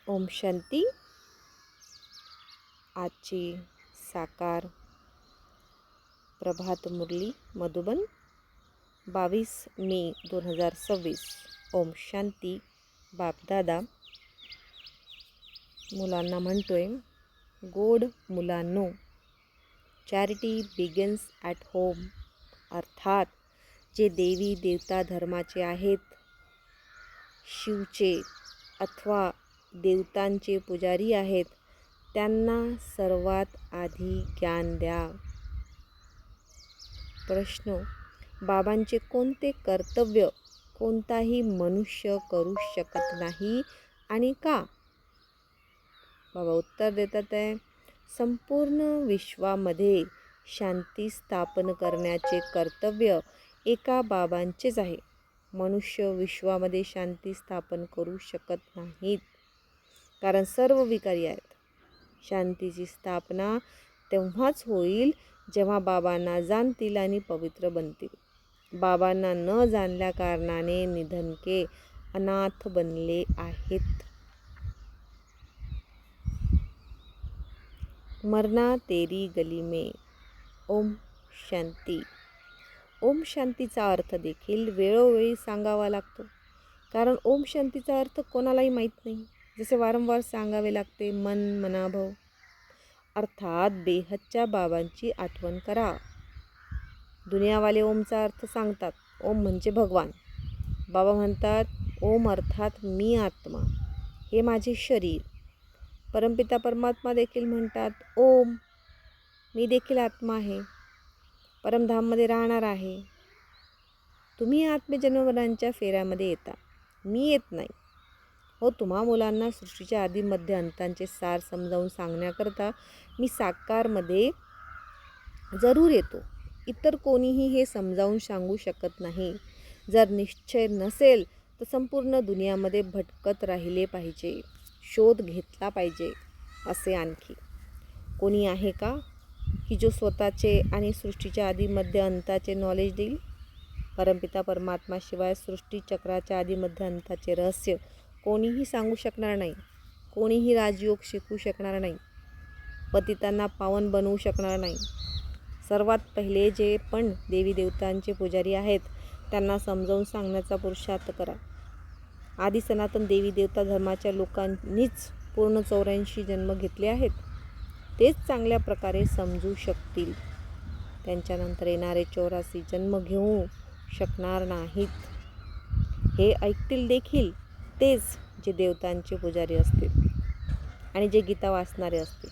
ओम शांती. आजची साकार प्रभात मुरली मधुबन 22 मे 2026. ओम शांती. बापदादा मुलांना म्हणतोय, गोड मुलांनो, चॅरिटी बिगिन्स ॲट होम. अर्थात जे देवी देवता धर्माचे आहेत, शिवचे अथवा देवतांचे पुजारी आहेत, त्यांना सर्वात आधी ज्ञान द्या. प्रश्न: बाबांचे कोणते कर्तव्य कोणताही मनुष्य करू शकत नाही आणि का? बाबा उत्तर देतात आहे, संपूर्ण विश्वामध्ये शांती स्थापन करण्याचे कर्तव्य एका बाबांचेच आहे. मनुष्य विश्वामध्ये शांती स्थापन करू शकत नाहीत, कारण सर्व विकारी आहेत. शांतीची स्थापना तेव्हाच होईल जेव्हा बाबांना जाणतील आणि पवित्र बनतील. बाबांना न जाणल्या कारणाने निधनके अनाथ बनले आहेत. मरना तेरी गली में. ओम शांती. ओम शांतीचा अर्थ देखील वेळोवेळी सांगावा लागतो, कारण ओम शांतीचा अर्थ कोणालाही माहीत नाही. जसे वारंवार सांगावे लागते, मन मनाभव. अर्थात बेहदच्या बाबांची आठवण करा. दुनियावाले ओमचा अर्थ सांगतात, ओम म्हणजे भगवान. बाबा म्हणतात, ओम अर्थात मी आत्मा, हे माझे शरीर. परमपिता परमात्मा देखील म्हणतात, ओम, मी देखील आत्मा आहे, परमधाममध्ये राहणार आहे. तुम्ही आत्मजन्ममरणांच्या फेऱ्यामध्ये येता, मी येत नाही. हो, तुम्हा मुलांना सृष्टीच्या आधी मध्य अंतांचे सार समजावून सांगण्याकरता मी साकारमध्ये जरूर येतो. इतर कोणीही हे समजावून सांगू शकत नाही. जर निश्चय नसेल तर संपूर्ण दुनियामध्ये भटकत राहिले पाहिजे, शोध घेतला पाहिजे. असे आणखी कोणी आहे का की जो स्वतःचे आणि सृष्टीच्या आधी मध्य अंताचे नॉलेज देईल? परमपिता परमात्माशिवाय सृष्टी चक्राच्या आधी मध्य अंताचे रहस्य कोणीही सांगू शकणार नाही. कोणीही राजयोग शिकवू शकणार नाही, पतितांना पावन बनवू शकणार नाही. सर्वात पहिले जे पण देवी देवतांचे पुजारी आहेत, त्यांना समजावून सांगण्याचा पुरुषार्थ करा. आधी सनातन देवी देवता धर्माच्या लोकांनीच पूर्ण 84 जन्म घेतले आहेत. तेच चांगल्या प्रकारे समजू शकतील. त्यांच्यानंतर येणारे 84 जन्म घेऊ शकणार नाहीत. हे ऐकतील देखील तेच जे देवतांचे पुजारी असतील आणि जे गीता वाचणारे असतील.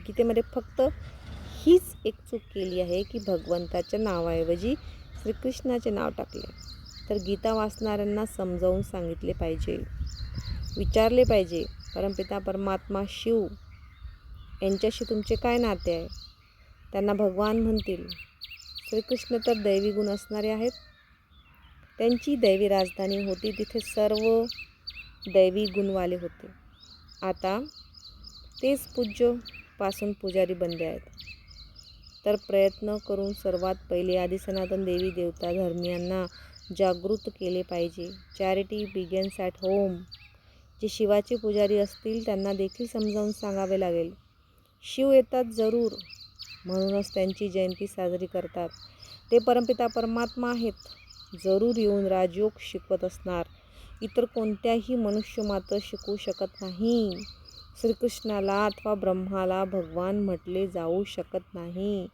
गीतेमध्ये फक्त हीच एक चूक केली आहे की भगवंताच्या नावाऐवजी श्रीकृष्णाचे नाव टाकले. तर गीता वाचणाऱ्यांना समजावून सांगितले पाहिजे, विचारले पाहिजे, परमपिता परमात्मा शिव यांच्याशी तुमचे काय नाते आहे? त्यांना भगवान म्हणतील. श्रीकृष्ण तर दैवी गुण असणारे आहेत. त्यांची दैवी राजधानी होती, तिथे सर्व दैवी गुणवाले होते. आता तेच पूज्य पासून पुजारी बनले आहेत. तर प्रयत्न करून सर्वात पहिले आधी सनातन देवी देवता धर्मियांना जागृत केले पाहिजे. Charity begins at home. जे शिवाचे पुजारी असतील त्यांना देखील समजावून सांगावे लागेल. शिव येतात जरूर, म्हणूनच त्यांची जयंती साजरी करतात. ते परमपिता परमात्मा आहेत, जरूर येऊन राजयोग शिकवत असणार. इतर कोणत्याही मनुष्य मात्र शिकवू शकत नाही. श्रीकृष्णाला अथवा ब्रह्माला भगवान म्हटले जाऊ शकत नाही,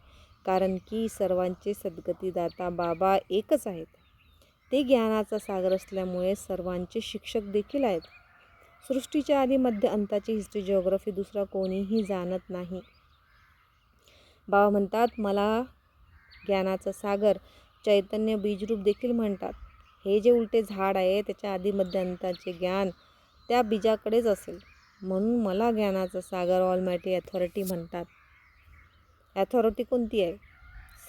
कारण की सर्वांचे सद्गतीदाता बाबा एकच आहेत. ते ज्ञानाचा सागर असल्यामुळे सर्वांचे शिक्षक देखील आहेत. सृष्टीच्या आधी मध्य अंताची हिस्ट्री जिओग्राफी दुसरा कोणीही जाणत नाही. बाबा म्हणतात, मला ज्ञानाचा सागर चैतन्य बीजरूप देखील म्हणतात. हे जे उलटे झाड आहे त्याच्या आधी मध्य अंताचे ज्ञान त्या बीजाकडेच असेल, म्हणून मला ज्ञानाचा सागर ऑलमायटी अथॉरिटी म्हणतात. अथॉरिटी कोणती आहे?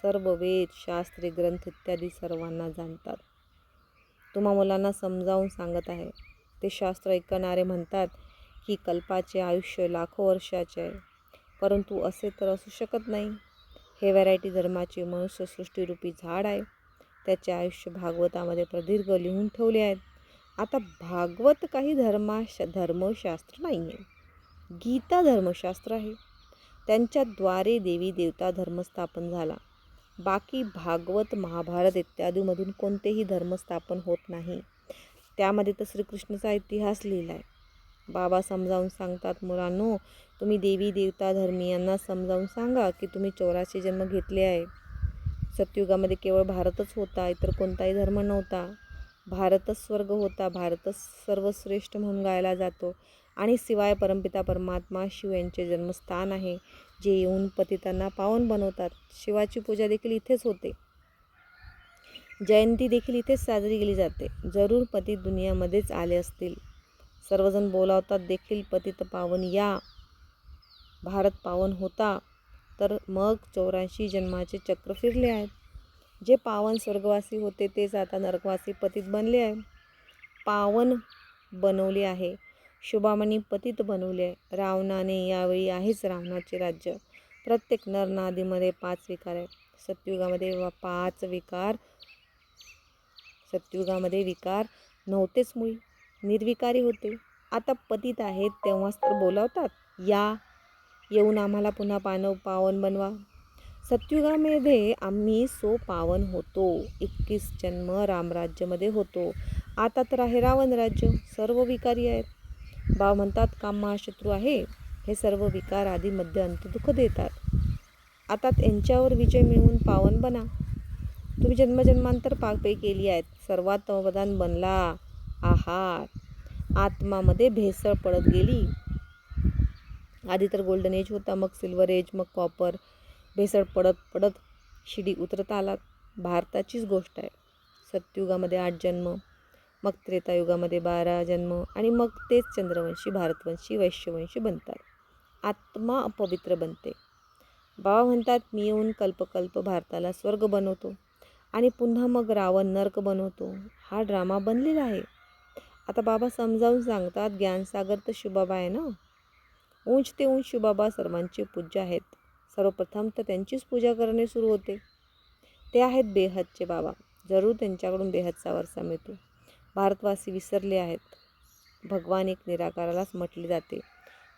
सर्व वेद, शास्त्रे, ग्रंथ इत्यादी सर्वांना जाणतात. तुम्हा मुलांना समजावून सांगत आहे. ते शास्त्र ऐकणारे म्हणतात की कल्पाचे आयुष्य लाखो वर्षाचे आहे, परंतु असे तर असू शकत नाही. हे व्हरायटी धर्माचे मनुष्यसृष्टीरूपी झाड आहे. त्याचे आयुष्य भागवतामध्ये प्रदीर्घ लिहून ठेवले आहेत. आता भागवत काही धर्मशास्त्र नाही आहे, गीता धर्मशास्त्र आहे. त्यांच्याद्वारे देवी देवता धर्म स्थापन झाला. बाकी भागवत महाभारत इत्यादीमधून कोणतेही धर्म स्थापन होत नाही. त्यामध्ये तर श्रीकृष्णाचा इतिहास लिहिला आहे. बाबा समजावून सांगतात, मुलांनो तुम्ही देवी देवता धर्मीयांना समजावून सांगा की तुम्ही 84 जन्म घेतले आहे. सतयुगामध्ये केवळ भारतच होता, इतर कोणताही धर्म नव्हता. भारतच स्वर्ग होता, भारतच सर्वश्रेष्ठ म्हणून गायला जातो. आणि शिवाय परमपिता परमात्मा शिव यांचे जन्मस्थान आहे, जे येऊन पतितांना पावन बनवतात. शिवाची पूजा देखील इथेच होते, जयंती देखील इथेच साजरी केली जाते. जरूर पतित दुनियामध्येच आले असतील. सर्वजण बोलावतात देखील, पतित पावन या, भारत पावन होता. तर मग 84 जन्माचे चक्र फिरले आहेत. जे पावन स्वर्गवासी होते तेच आता नरकवासी पतित बनले आहे. पावन बनवले आहे, शुभामणी पतित बनवले आहे. रावणाने यावेळी आहेच रावणाचे राज्य. प्रत्येक नरनादीमध्ये 5 विकार आहेत. सतयुगामध्ये विकार नव्हतेच, मुळी निर्विकारी होते. आता पतित आहेत तेव्हाच तर बोलावतात, या येऊन आम्हाला पुन्हा पावन बनवा. सतयुगामध्ये आम्ही पावन होतो. 21 जन्म रामराज्यामध्ये होतो. आता तर आहे रावण राज्य. सर्व विकारी आहेत. बाबा म्हणतात, काम महाशत्रू आहे. हे सर्व विकार आधी मध्य अंत दुःख देतात. आता त्यांच्यावर विजय मिळवून पावन बना. तुम्ही जन्मजन्मांतर पापे केली आहेत. सर्वात तमोप्रधान बनला आहात. आत्मामध्ये भेसळ पडत गेली. आधी तर गोल्डन एज होता, मग सिल्वर एज, मग कॉपर. भेसळ पडत पडत शिडी उतरत आलात. भारताचीच गोष्ट आहे. सतयुगामध्ये 8 जन्म, मग त्रेतायुगामध्ये 12 जन्म, आणि मग तेच चंद्रवंशी, भारतवंशी, वैश्यवंशी बनतात. आत्मा अपवित्र बनते. बाबा म्हणतात, मी येऊन कल्पकल्प भारताला स्वर्ग बनवतो आणि पुन्हा मग रावण नरक बनवतो. हा ड्रामा बनलेला आहे. आता बाबा समजावून सांगतात, ज्ञानसागर तर शिवबाबा आहे ना. उंच ते उंच शिवबाबा सर्वांचे पूज्य आहेत. सर्वप्रथम तर त्यांचीच पूजा करणे सुरू होते. ते आहेत बेहदचे बाबा. जरूर त्यांच्याकडून बेहदचा वारसा मिळतो. भारतवासी विसरले आहेत. भगवान एक निराकारालाच म्हटले जाते.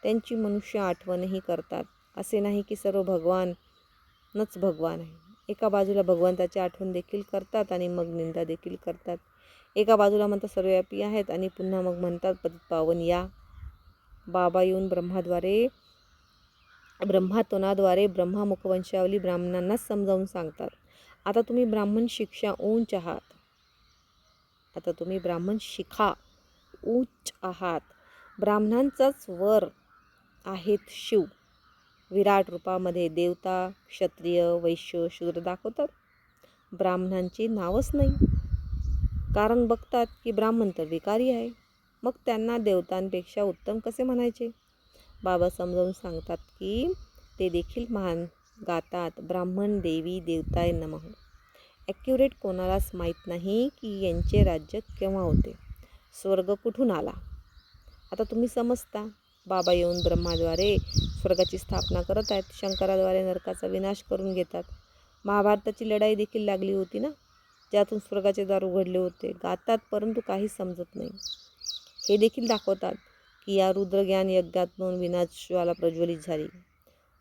त्यांची मनुष्य आठवणही करतात. असे नाही की सर्व भगवानच भगवान आहे. एका बाजूला भगवंताची आठवण देखील करतात आणि मग निंदा देखील करतात. एका बाजूला म्हणतात सर्वव्यापी आहेत आणि पुन्हा मग म्हणतात पतित पावन या. बाबा येऊन ब्रह्मातोनाद्वारे ब्रह्मामुखवंशावली ब्राह्मणांनाच समजावून सांगतात. आता तुम्ही ब्राह्मण शिक्षा उंच आहात. आता तुम्ही ब्राह्मण शिखा उच्च आहात. ब्राह्मणांचाच वर आहेत शिव. विराट रूपामध्ये देवता, क्षत्रिय, वैश्य, शूद्र दाखवतात. ब्राह्मणांचे नावच नाही, कारण बघतात की ब्राह्मण तर विकारी आहे. मग त्यांना देवतांपेक्षा उत्तम कसे म्हणायचे. बाबा समजावून सांगतात की ते देखील महान गातात, ब्राह्मण देवी देवताय नमः. ॲक्युरेट कोणालाच माहीत नाही की यांचे राज्य केव्हा होते, स्वर्ग कुठून आला. आता तुम्ही समजता. बाबा येऊन ब्रह्माद्वारे स्वर्गाची स्थापना करत आहेत. शंकराद्वारे नरकाचा विनाश करून घेतात. महाभारताची लढाई देखील लागली होती ना, ज्यातून स्वर्गाचे दार उघडले होते. गातात, परंतु काही समजत नाही. हे देखील दाखवतात की या रुद्रज्ञान यज्ञातून विनाशज्वाला प्रज्वलित झाली.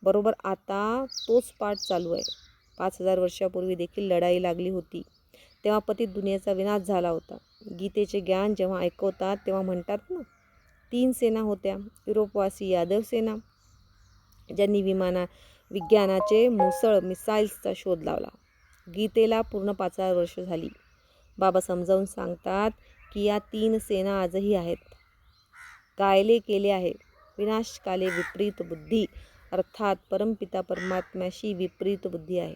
बरोबर आता तोच पाठ चालू आहे. 5000 वर्षापूर्वी देखील लढाई लागली होती. तेव्हा पतित दुनियेचा विनाश झाला होता. गीतेचे ज्ञान जेव्हा ऐकवतात तेव्हा म्हणतात ना, 3 सेना होत्या. युरोपवासी यादव सेना, ज्यांनी विज्ञानाचे मुसळ मिसाईल्सचा शोध लावला. गीतेला पूर्ण 5000 वर्ष झाली. बाबा समजावून सांगतात की या 3 सेना आजही आहेत. गायले केले आहे. विनाशकाले विपरीत बुद्धी, अर्थात परमपिता परमात्म्याशी विपरीत बुद्धी आहे.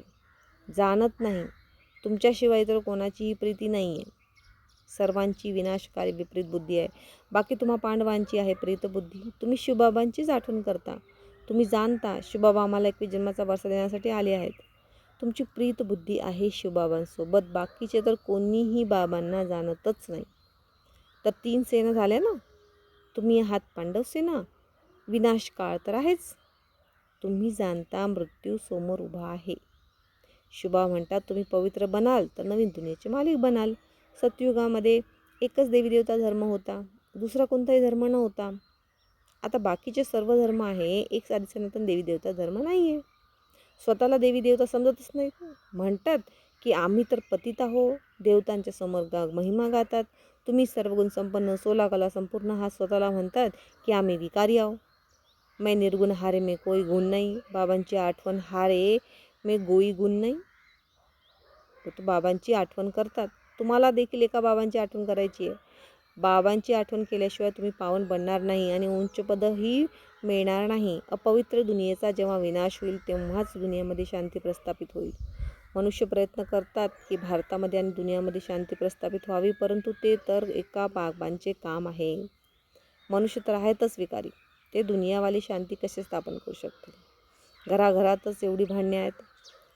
जाणत नाही. तुमच्याशिवाय तर कोणाचीही प्रीती नाही आहे. सर्वांची विनाशकाली विपरीत बुद्धी आहे. बाकी तुम्हा पांडवांची आहे प्रीत बुद्धी. तुम्ही शिवबाबांचीच आठवण करता. तुम्ही जाणता शिवबाबा आम्हाला 21 जन्माचा वारसा देण्यासाठी आले आहेत. तुमची प्रीत बुद्धी आहे शिवबाबांसोबत. बाकीचे तर कोणीही बाबांना जाणतच नाही. तर 3 सेना झाल्या ना. तुम्ही आहात पांडव सेना. विनाशकाळ तर आहेच. तुम्ही जाणता मृत्यू समोर उभा आहे. शिवबाबा म्हणतात तुम्ही पवित्र बनाल तर नवीन दुनियेचे मालिक बनाल. सतयुगामध्ये एकच देवी देवता धर्म होता, दुसरा कोणताही धर्म नव्हता. आता बाकीचे सर्व धर्म आहे, एक आदि सनातन देवी देवता धर्म नाही आहे. स्वतःला देवी देवता समजतच नाहीत. म्हणतात की आम्ही तर पतित आहो, देवतांच्या समोर महिमा गातात. तुम्ही सर्वगुण संपन्न 16 कला संपूर्ण हा स्वतःला म्हणतात की आम्ही विकारी आहो. मैं निर्गुण हारे में कोई गुण नाही, बाबांची आठवण हारे में गोई गुण नाही. तो बाबांची आठवण करतात. तुम्हाला देखील एका बाबांची आठवण करायची आहे. बाबांची आठवण केल्याशिवाय तुम्ही पावन बनणार नाही आणि उंच पदही मिळणार नाही. अपवित्र दुनियेचा जेव्हा विनाश होईल तेव्हाच दुनियेमध्ये शांती प्रस्थापित होईल. मनुष्य प्रयत्न करतात की भारतामध्ये आणि दुनियामध्ये शांती प्रस्थापित व्हावी, परंतु ते तर एका बाबांचे काम आहे. मनुष्य तर आहेतच विकारी, ते दुनियावाली शांती कसे स्थापन करू शकतील? घराघरातच एवढी भांडणे आहेत.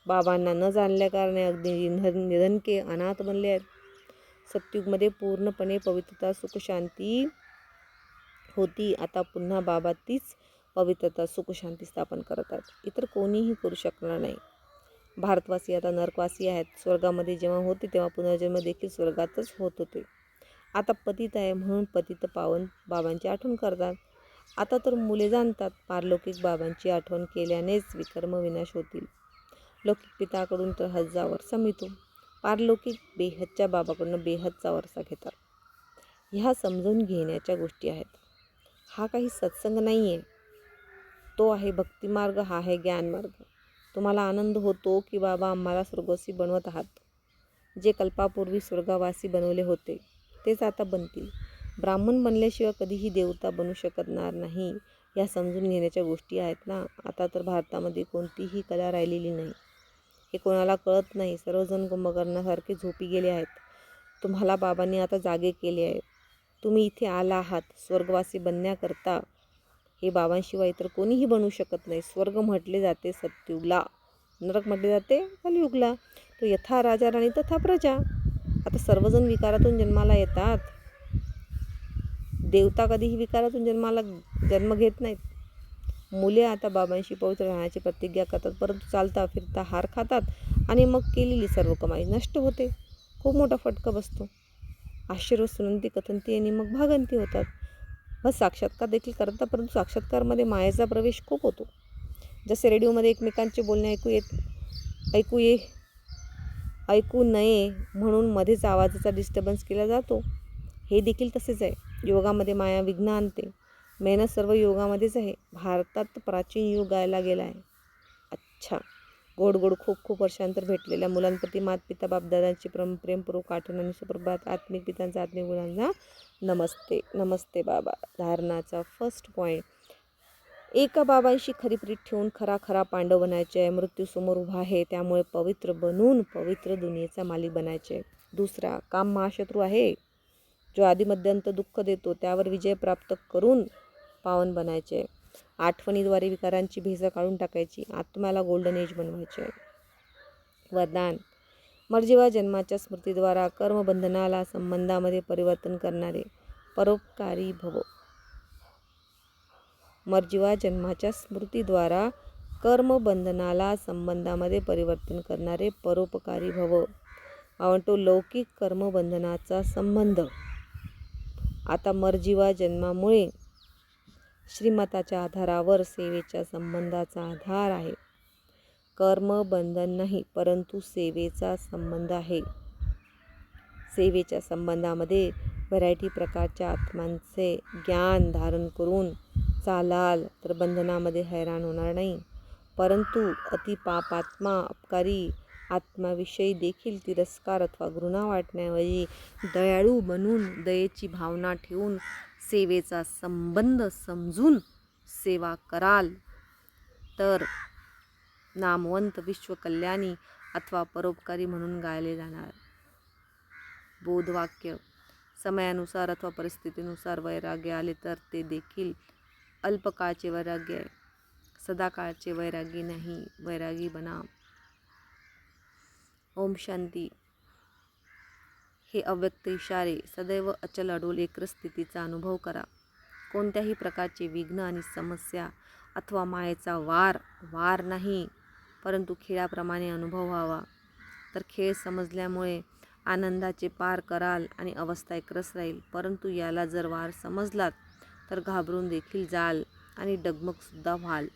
बाबांना न जाणल्याकारणे अगदी निधनके अनाथ बनले आहेत. सत्युगमध्ये पूर्णपणे पवित्रता सुखशांती होती. आता पुन्हा बाबा तीच पवित्रता सुखशांती स्थापन करतात. इतर कोणीही करू शकणार नाही. भारतवासी आता नरकवासी आहेत. स्वर्गामध्ये जेव्हा होते तेव्हा पुनर्जन्म देखील स्वर्गातच होत होते. आता पतित आहे म्हणून पतित पावन बाबांची आठवण करतात. आता तर मुले जाणतात पारलौकिक बाबांची आठवण केल्यानेच विकर्म विनाश होतील. लौकिक पिताकडून तर हजचा वारसा मिळतो, पारलौकिक बेहदच्या बाबाकडून बेहदचा वारसा घेतात. ह्या समजून घेण्याच्या गोष्टी आहेत. हा काही सत्संग नाही आहे, तो आहे भक्तिमार्ग, हा आहे ज्ञानमार्ग. तुम्हाला आनंद होतो की बाबा आम्हाला स्वर्गवासी बनवत आहात. जे कल्पापूर्वी स्वर्गवासी बनवले होते तेच आता बनतील. ब्राह्मण बनल्याशिवाय कधीही देवता बनू शकणार नाही. ह्या समजून घेण्याच्या गोष्टी आहेत ना. आता तर भारतामध्ये कोणतीही कला राहिलेली नाही. हे कोणाला कळत नाही. सर्वजण कुंभकर्णासारखे झोपी गेले आहेत. तुम्हाला बाबांनी आता जागे केले आहे. तुम्ही इथे आला आहात स्वर्गवासी बनण्याकरता. हे बाबांशिवाय इतर कोणीही बनवू शकत नाही. स्वर्ग म्हटले जाते सत्युगला, नरक म्हटले जाते कलियुगला. तो यथा राजा राणी तथा प्रजा. आता सर्वजण विकारातून जन्माला येतात. देवता कधीही विकारातून जन्म घेत नाहीत. मुले आता बाबांशी पवित्र राहण्याची प्रतिज्ञा करतात, परंतु चालता फिरता हार खातात आणि मग केलेली सर्व कमाई नष्ट होते. खूप मोठा फटका बसतो. आश्चर्य सुनंती कथनती आणि मग भागंती होतात. बस साक्षात्कार देखील करतात, परंतु साक्षात्कारमध्ये मायेचा प्रवेश खूप होतो. जसे रेडिओमध्ये एकमेकांचे बोलणे ऐकू नये म्हणून मध्येच आवाजाचा डिस्टर्बन्स केला जातो. हे देखील तसेच आहे. योगामध्ये माया विघ्न आणते. मेहनत सर्व योगामध्येच आहे. भारतात प्राचीन युग गायला गेला आहे. अच्छा, गोड गोड खूप खूप वर्षांतर भेटलेल्या मुलांप्रती मातपिता बापदादांची प्रेमपूर्वक आठवण आणि सुप्रभात. आत्मिक पितांचा आत्मिक मुलांना नमस्ते. नमस्ते बाबा. धारणाचा फर्स्ट पॉईंट. एका बाबांशी खरी प्रीत ठेवून खरा खरा पांडव बनायचे आहे. मृत्यूसमोर उभा आहे, त्यामुळे पवित्र बनून पवित्र दुनियेचा मालिक बनायचे आहे. दुसरा, काम महाशत्रू आहे जो आदिमध्यंत दुःख देतो, त्यावर विजय प्राप्त करून पावन बनायचे. आठवणीद्वारे विकारांची भेसळ काढून टाकायची. आत्म्याला गोल्डन एज बनवायचे. वरदान. मर्जीवा जन्माच्या स्मृतीद्वारा कर्मबंधनाला संबंधामध्ये परिवर्तन करणारे परोपकारी भव. मर्जीवा जन्माच्या स्मृतीद्वारा कर्मबंधनाला संबंधामध्ये परिवर्तन करणारे परोपकारी भव. म्हणतो लौकिक कर्मबंधनाचा संबंध आता मर्जीवा जन्मामुळे श्रीमताच्या आधारावर सेवेच्या संबंधाचा आधार आहे. कर्मबंधन नाही, परंतु सेवेचा संबंध आहे. सेवेच्या संबंधामध्ये व्हरायटी प्रकारच्या आत्मांचे ज्ञान धारण करून चालाल तर बंधनामध्ये हैराण होणार नाही. परंतु अतिपापात्मा अपकारी आत्म्याविषयी देखील तिरस्कार अथवा घृणा वाटण्याऐवजी दयाळू बनून दयेची भावना ठेवून सेवेचा संबंध समजून सेवा कराल तर नामवंत विश्वकल्याणी अथवा परोपकारी म्हणून गायले जाणार. बोधवाक्य. समयानुसार अथवा परिस्थितीनुसार वैराग्य आले तर ते देखील अल्पकाळचे वैराग्य आहे. सदाकाळचे वैरागी नाही. वैरागी बना. ओम शांती. हे अव्यक्त इशारे. सदैव अचल अडोल एकरस स्थितीचा अनुभव करा. कोणत्याही प्रकारचे विघ्न आणि समस्या अथवा मायेचा वार नाही, परंतु खेळाप्रमाणे अनुभव व्हावा. तर खेळ समजल्यामुळे आनंदाचे पार कराल आणि अवस्था एकरस राहील. परंतु याला जर वार समजलात तर घाबरून देखील जाल आणि डगमगसुद्धा व्हाल.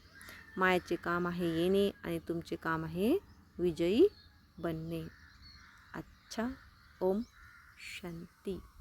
मायेचे काम आहे येणे आणि तुमचे काम आहे विजयी बनणे. अच्छा. ओम शांती.